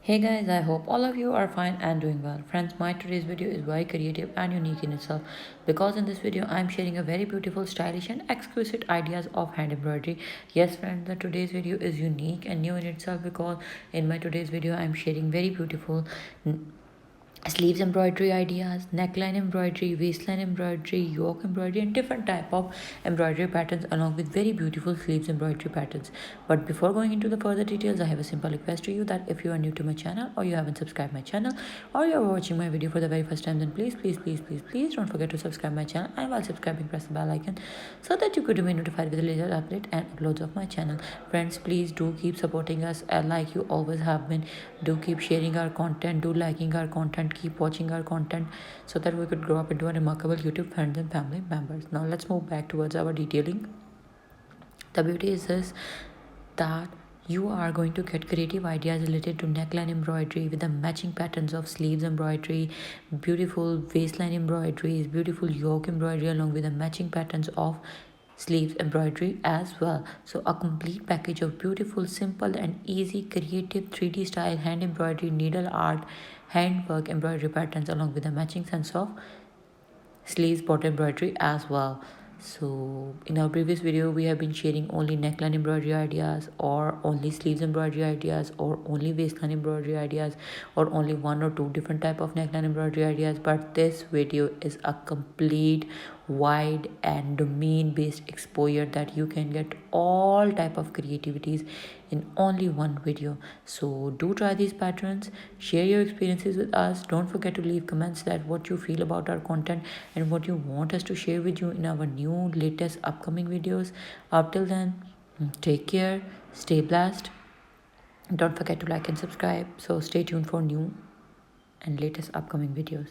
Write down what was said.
Hey guys, I hope all of you are fine and doing well. Friends, my today's video is very creative and unique in itself because in this video I'm sharing a very beautiful, stylish and exquisite ideas of hand embroidery. Yes friends, the today's video is unique and new in itself because in my today's video I'm sharing very beautiful sleeves embroidery ideas, neckline embroidery, waistline embroidery, yoke embroidery and different type of embroidery patterns along with very beautiful sleeves embroidery patterns. But before going into the further details, I have a simple request to you that if you are new to my channel or you haven't subscribed my channel or you are watching my video for the very first time, then please don't forget to subscribe my channel, and while subscribing press the bell icon so that you could remain notified with the latest update and uploads of my channel. Friends, please do keep supporting us like you always have been. Do keep sharing our content, do liking our content, keep watching our content so that we could grow up into a remarkable YouTube friends and family members. Now let's move back towards our detailing. The beauty is this, that you are going to get creative ideas related to neckline embroidery with the matching patterns of sleeves embroidery, beautiful waistline embroideries, beautiful yoke embroidery along with the matching patterns of sleeves embroidery as well. So a complete package of beautiful, simple and easy creative 3D style hand embroidery, needle art, handwork embroidery patterns along with the matching sense of sleeves bottom embroidery as well. So in our previous video we have been sharing only neckline embroidery ideas or only sleeves embroidery ideas or only waistline embroidery ideas or only one or two different type of neckline embroidery ideas, but this video is a complete wide and domain based exposure that you can get all type of creativities in only one video. So do try these patterns, share your experiences with us. Don't forget to leave comments that what you feel about our content and what you want us to share with you in our new latest upcoming videos. Up till then, take care, stay blessed. Don't forget to like and subscribe. So stay tuned for new and latest upcoming videos.